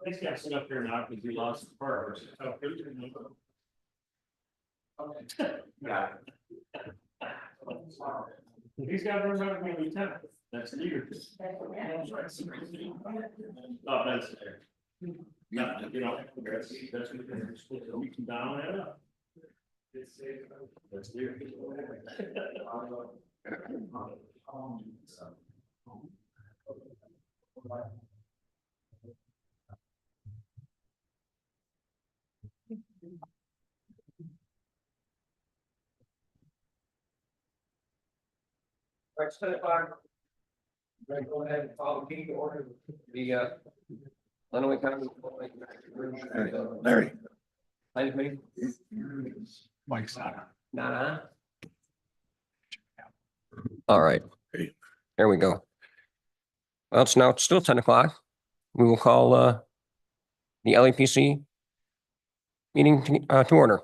He's got to sit up here now because he lost the part. Yeah. He's got to remember to be lieutenant. That's leader. Oh, that's there. Yeah, you know, that's we can down it up. That's leader. Right, 10 o'clock. Right, go ahead and call the meeting to order. The Lenawee County. Larry. Planning committee. Mike's not. Not on. All right, there we go. Well, it's now still 10 o'clock. We will call the LAPC meeting to order.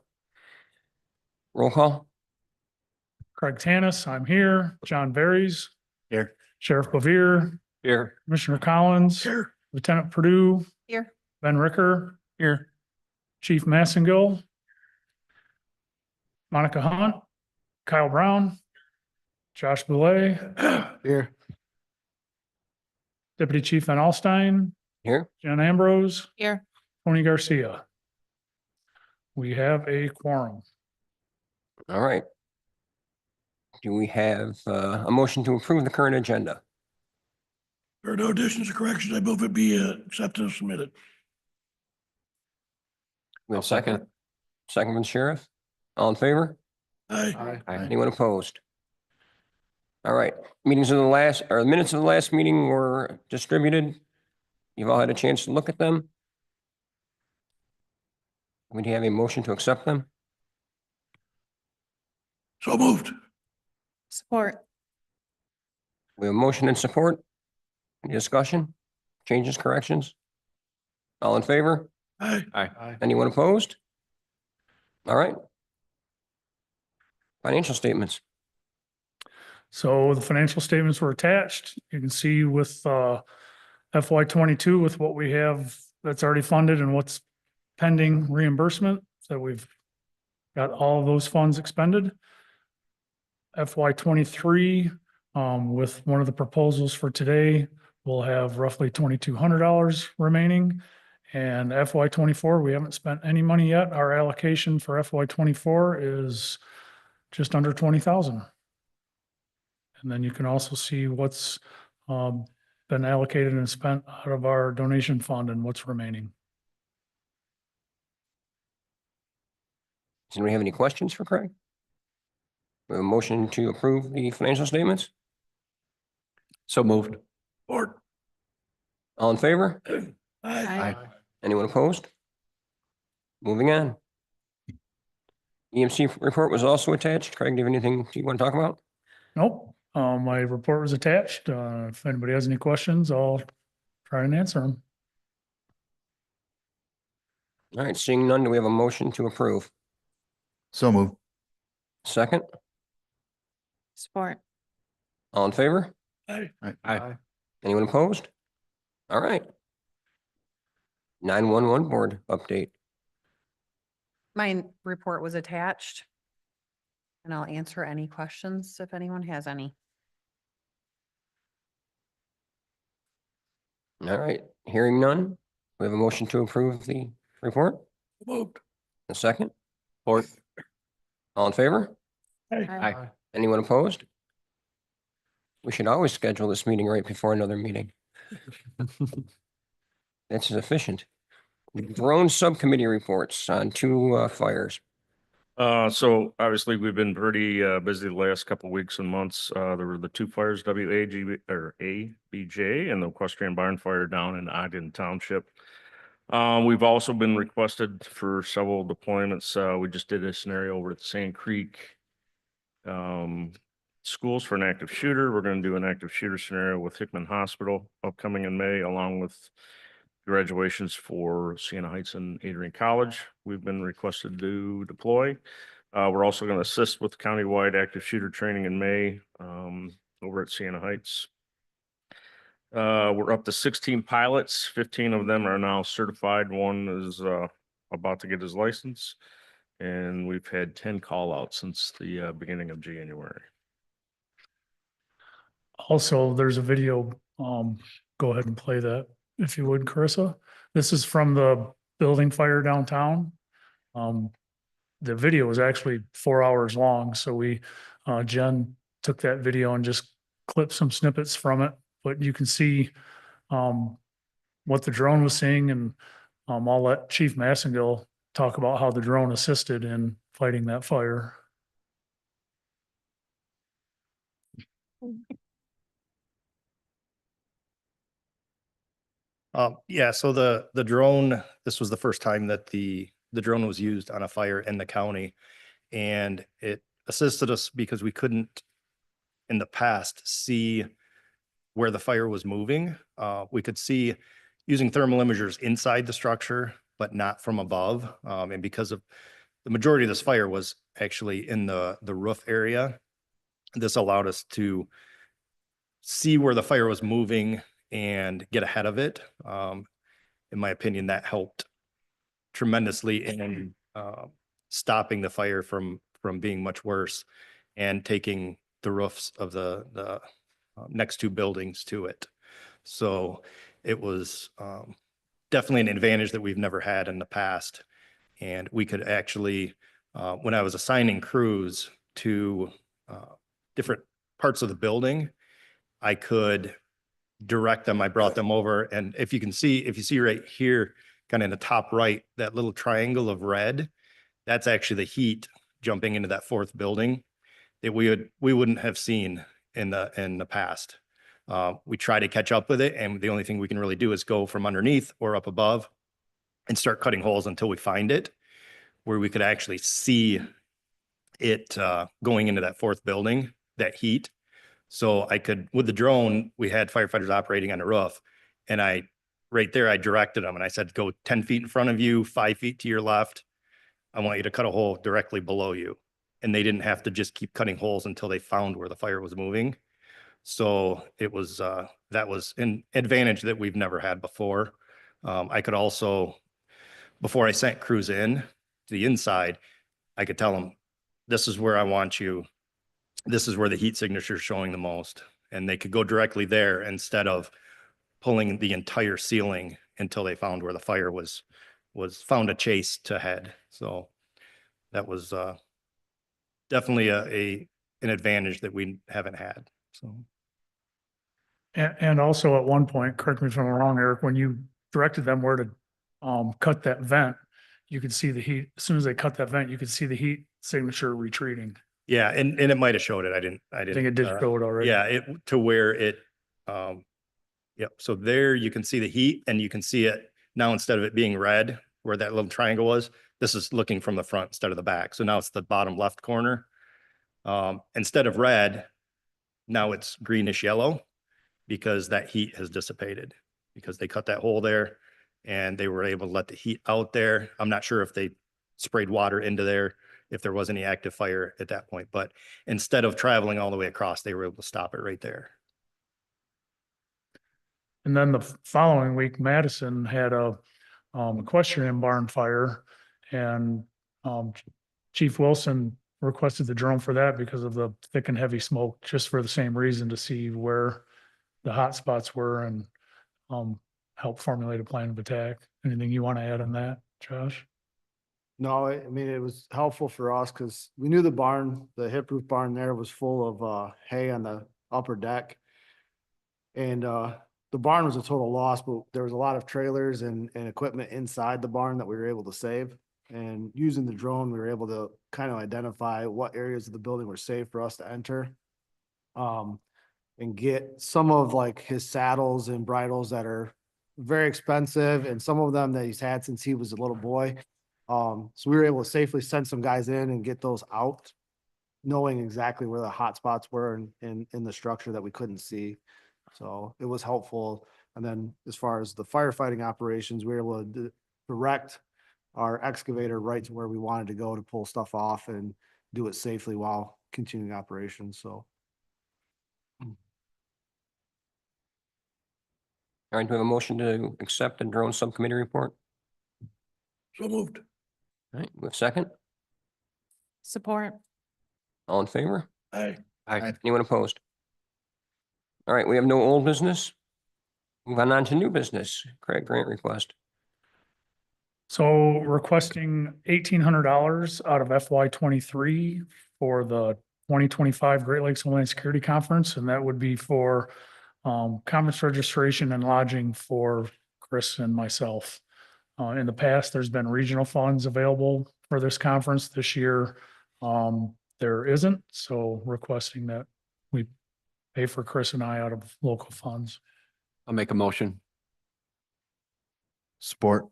Roll call. Craig Tanis, I'm here. John Berries. Here. Sheriff Bevere, Here. Commissioner Collins. Here. Lieutenant Purdue. Here. Ben Ricker. Here. Chief Massengill. Monica Hunt. Kyle Brown. Josh Boulay. Here. Deputy Chief Van Alstine. Here. Jen Ambrose. Here. Tony Garcia. We have a quorum. All right. Do we have a motion to approve the current agenda? There are no additions or corrections. I move it be accepted and submitted. We have second. Second from the sheriff. All in favor? Aye. Anyone opposed? All right, minutes of the last meeting were distributed. You've all had a chance to look at them. Would you have a motion to accept them? So moved. Support. We have a motion and support. Any discussion? Changes, corrections? All in favor? Aye. Anyone opposed? All right. Financial statements. So the financial statements were attached. You can see with FY 22 with what we have that's already funded and what's pending reimbursement, that we've got all of those funds expended. FY 23 with one of the proposals for today, we'll have roughly $2,200 remaining. And FY 24, we haven't spent any money yet. Our allocation for FY 24 is just under 20,000. And then you can also see what's been allocated and spent out of our donation fund and what's remaining. Does anybody have any questions for Craig? We have a motion to approve the financial statements. So moved. Or. All in favor? Aye. Anyone opposed? Moving on. EMC report was also attached. Craig, do you have anything you want to talk about? Nope, my report was attached. If anybody has any questions, I'll try and answer them. All right, seeing none, do we have a motion to approve? So moved. Second, Support. all in favor? Aye. Anyone opposed? All right. 911 board update. My report was attached. And I'll answer any questions if anyone has any. All right, hearing none, we have a motion to approve the report. Moved. A second? Fourth. All in favor? Aye. Anyone opposed? We should always schedule this meeting right before another meeting. That's efficient. Drone subcommittee reports on 2 fires. So obviously we've been pretty busy the last couple of weeks and months. There were the 2 fires, ABJ and the Equestrian Barn Fire down in Ogden Township. We've also been requested for several deployments. We just did a scenario over at Sand Creek schools for an active shooter. We're going to do an active shooter scenario with Hickman Hospital upcoming in May, along with graduations for Siena Heights and Adrian College. We've been requested to deploy. We're also going to assist with countywide active shooter training in May over at Siena Heights. We're up to 16 pilots. 15 of them are now certified. One is about to get his license. And we've had 10 call outs since the beginning of January. Also, there's a video, go ahead and play that if you would, Carissa. This is from the building fire downtown. The video was actually 4 hours long, so Jen took that video and just clipped some snippets from it, but you can see what the drone was seeing, and I'll let Chief Massengill talk about how the drone assisted in fighting that fire. Yeah, so the drone, this was the first time that the drone was used on a fire in the county. And it assisted us because we couldn't in the past see where the fire was moving. We could see using thermal imagers inside the structure, but not from above. And because of the majority of this fire was actually in the roof area, this allowed us to see where the fire was moving and get ahead of it. In my opinion, that helped tremendously in stopping the fire from being much worse and taking the roofs of the next two buildings to it. So it was definitely an advantage that we've never had in the past. And we could actually, when I was assigning crews to different parts of the building, I could direct them. I brought them over. And if you see right here, kind of in the top right, that little triangle of red, that's actually the heat jumping into that fourth building that we wouldn't have seen in the past. We try to catch up with it, and the only thing we can really do is go from underneath or up above and start cutting holes until we find it, where we could actually see it going into that fourth building, that heat. So I could, with the drone, we had firefighters operating on the roof, and right there, I directed them and I said, go 10 feet in front of you, 5 feet to your left. I want you to cut a hole directly below you. And they didn't have to just keep cutting holes until they found where the fire was moving. So it was, that was an advantage that we've never had before. I could also, before I sent crews in to the inside, I could tell them, this is where I want you. This is where the heat signature is showing the most. And they could go directly there instead of pulling the entire ceiling until they found where the fire was found a chase to head. So that was definitely an advantage that we haven't had. So. And also at one point, correct me if I'm wrong, Eric, when you directed them where to cut that vent, you could see the heat, as soon as they cut that vent, you could see the heat signature retreating. Yeah, and it might have showed it. I didn't. I think it did show it already. Yeah, it to where it. Yep. So there you can see the heat, and you can see it now instead of it being red where that little triangle was. This is looking from the front instead of the back. So now it's the bottom left corner. Instead of red, now it's greenish yellow because that heat has dissipated because they cut that hole there and they were able to let the heat out there. I'm not sure if they sprayed water into there, if there was any active fire at that point, but instead of traveling all the way across, they were able to stop it right there. And then the following week, Madison had a equestrian barn fire, and Chief Wilson requested the drone for that because of the thick and heavy smoke, just for the same reason, to see where the hot spots were and help formulate a plan of attack. Anything you want to add on that, Josh? No, I mean, it was helpful for us because we knew the barn, the hip roof barn there was full of hay on the upper deck. And the barn was a total loss, but there was a lot of trailers and equipment inside the barn that we were able to save. And using the drone, we were able to kind of identify what areas of the building were safe for us to enter. And get some of like his saddles and bridles that are very expensive, and some of them that he's had since he was a little boy. So we were able to safely send some guys in and get those out, knowing exactly where the hot spots were in the structure that we couldn't see. So it was helpful. And then as far as the firefighting operations, we were able to direct our excavator right to where we wanted to go to pull stuff off and do it safely while continuing operations. So All right, do we have a motion to accept the drone subcommittee report? So moved. All right, we have a second? Support. All in favor? Aye. Anyone opposed? All right, we have no old business. Move on to new business. Craig, grant request. So requesting $1,800 out of FY 23 for the 2025 Great Lakes Homeland Security Conference, and that would be for conference registration and lodging for Chris and myself. In the past, there's been regional funds available for this conference. This year, there isn't, so requesting that we pay for Chris and I out of local funds. I'll make a motion. Support.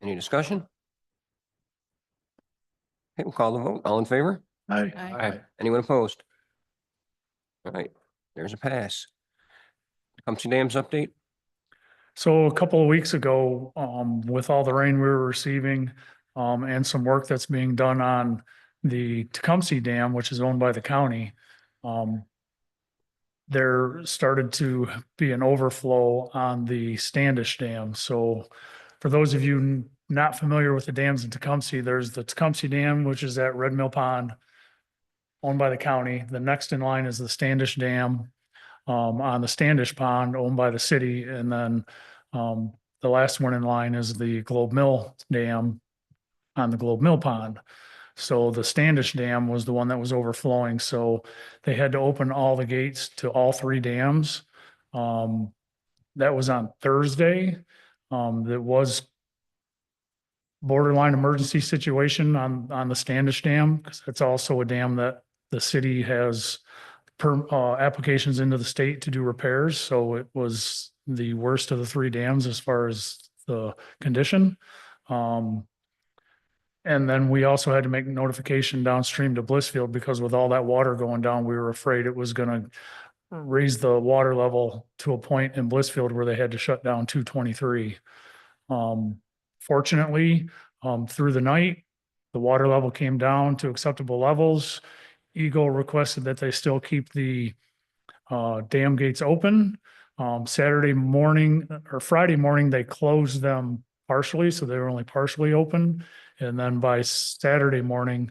Any discussion? Okay, we'll call the vote. All in favor? Aye. Aye. Anyone opposed? All right, there's a pass. Tecumseh Dams update. So a couple of weeks ago, with all the rain we were receiving, and some work that's being done on the Tecumseh Dam, which is owned by the county, there started to be an overflow on the Standish Dam. So for those of you not familiar with the dams in Tecumseh, there's the Tecumseh Dam, which is at Red Mill Pond, owned by the county. The next in line is the Standish Dam, on the Standish Pond, owned by the city. And then the last one in line is the Globe Mill Dam on the Globe Mill Pond. So the Standish Dam was the one that was overflowing. So they had to open all the gates to all three dams. That was on Thursday. That was borderline emergency situation on the Standish Dam, because it's also a dam that the city has applications into the state to do repairs. So it was the worst of the three dams as far as the condition. And then we also had to make notification downstream to Blissfield, because with all that water going down, we were afraid it was going to raise the water level to a point in Blissfield where they had to shut down 223. Fortunately, through the night, the water level came down to acceptable levels. Eagle requested that they still keep the dam gates open. Saturday morning or Friday morning, they closed them partially, so they were only partially open. And then by Saturday morning,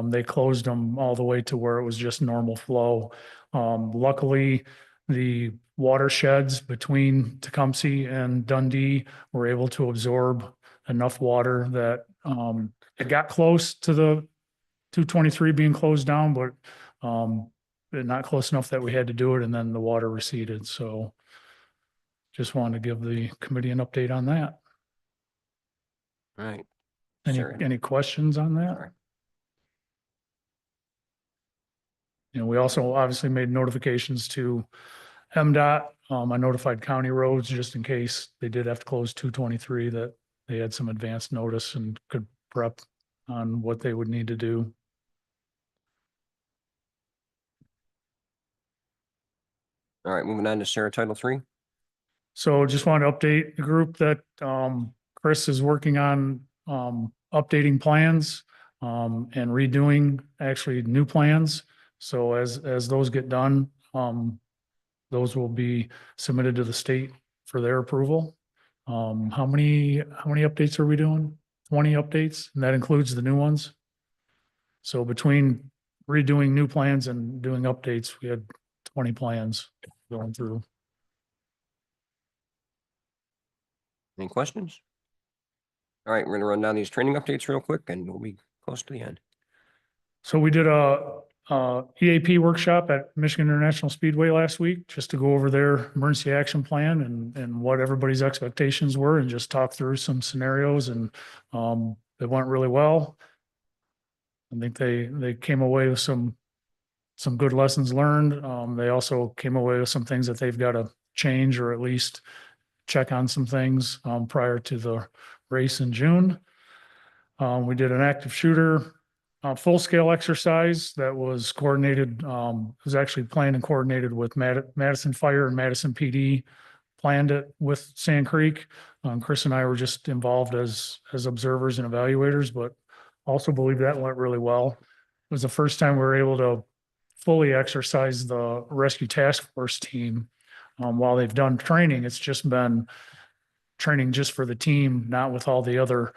they closed them all the way to where it was just normal flow. Luckily, the watersheds between Tecumseh and Dundee were able to absorb enough water that it got close to the 223 being closed down, but not close enough that we had to do it, and then the water receded. So just wanted to give the committee an update on that. All right. Any questions on that? We also obviously made notifications to MDOT. I notified county roads just in case they did have to close 223, that they had some advance notice and could prep on what they would need to do. All right, moving on to Sarah Title III. So just want to update the group that Chris is working on updating plans and redoing actually new plans. So as those get done, those will be submitted to the state for their approval. How many updates are we doing? 20 updates, and that includes the new ones. So between redoing new plans and doing updates, we had 20 plans going through. Any questions? All right, we're gonna run down these training updates real quick and we'll be close to the end. So we did a EAP workshop at Michigan International Speedway last week, just to go over their emergency action plan and what everybody's expectations were, and just talk through some scenarios, and it went really well. I think they came away with some good lessons learned. They also came away with some things that they've got to change, or at least check on some things prior to the race in June. We did an active shooter full-scale exercise that was coordinated, was actually planned and coordinated with Madison Fire and Madison PD. Planned it with Sand Creek. Chris and I were just involved as observers and evaluators, but also believe that went really well. It was the first time we were able to fully exercise the rescue task force team. While they've done training, it's just been training just for the team, not with all the other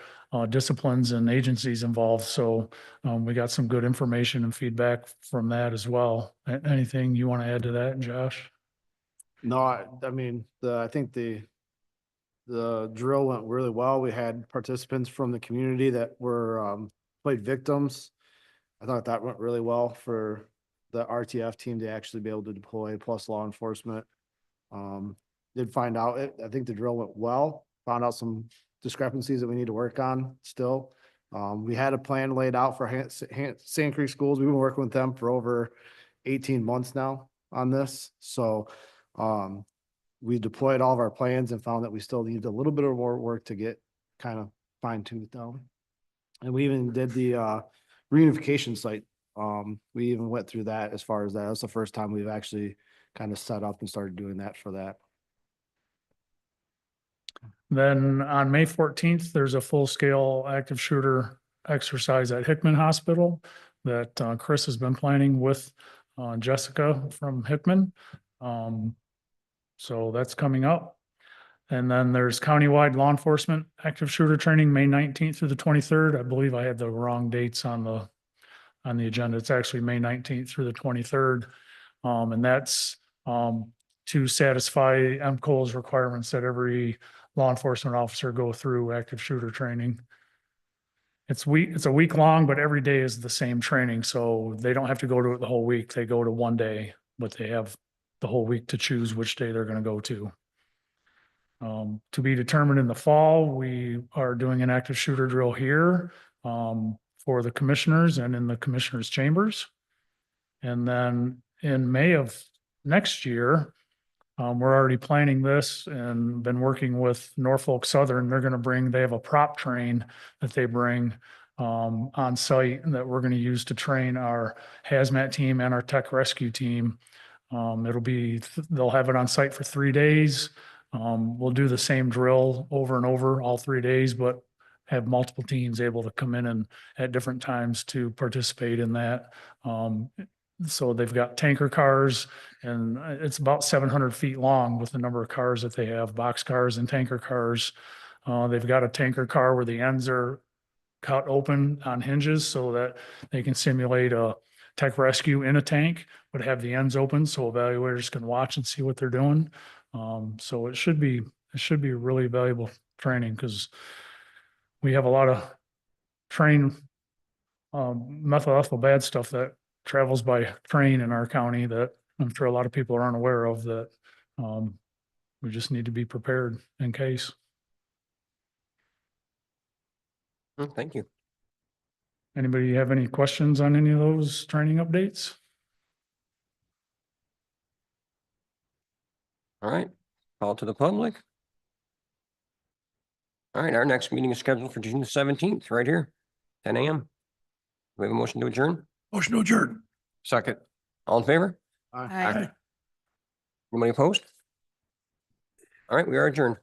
disciplines and agencies involved. So we got some good information and feedback from that as well. Anything you want to add to that, Josh? No, I mean, I think the drill went really well. We had participants from the community that were, played victims. I thought that went really well for the RTF team to actually be able to deploy, plus law enforcement. Did find out, I think the drill went well, found out some discrepancies that we need to work on still. We had a plan laid out for Sand Creek Schools. We've been working with them for over 18 months now on this. So, we deployed all of our plans and found that we still need a little bit of more work to get kind of fine tuned down. And we even did the reunification site. We even went through that as far as that. That's the first time we've actually kind of set up and started doing that for that. Then on May 14th, there's a full-scale active shooter exercise at Hickman Hospital that Chris has been planning with Jessica from Hickman. So that's coming up. And then there's countywide law enforcement active shooter training, May 19th through the 23rd. I believe I had the wrong dates on the agenda. It's actually May 19th through the 23rd. And that's to satisfy MCO's requirements that every law enforcement officer go through active shooter training. It's a week long, but every day is the same training. So they don't have to go to it the whole week. They go to one day, but they have the whole week to choose which day they're going to go to. To be determined in the fall, we are doing an active shooter drill here for the commissioners and in the commissioners' chambers. And then in May of next year, we're already planning this and been working with Norfolk Southern. They have a prop train that they bring on site that we're going to use to train our hazmat team and our tech rescue team. They'll have it on site for 3 days. We'll do the same drill over and over all 3 days, but have multiple teams able to come in and at different times to participate in that. So they've got tanker cars and it's about 700 feet long with the number of cars that they have, box cars and tanker cars. They've got a tanker car where the ends are cut open on hinges so that they can simulate a tech rescue in a tank, but have the ends open so evaluators can watch and see what they're doing. So it should be really valuable training because we have a lot of methyl ethyl bad stuff that travels by train in our county that I'm sure a lot of people are unaware of that. We just need to be prepared in case. Thank you. Anybody have any questions on any of those training updates? All right, call to the public. All right, our next meeting is scheduled for June 17th, right here, 10 a.m. We have a motion to adjourn? Motion to adjourn. Second. All in favor? Aye. Anybody opposed? All right, we are adjourned.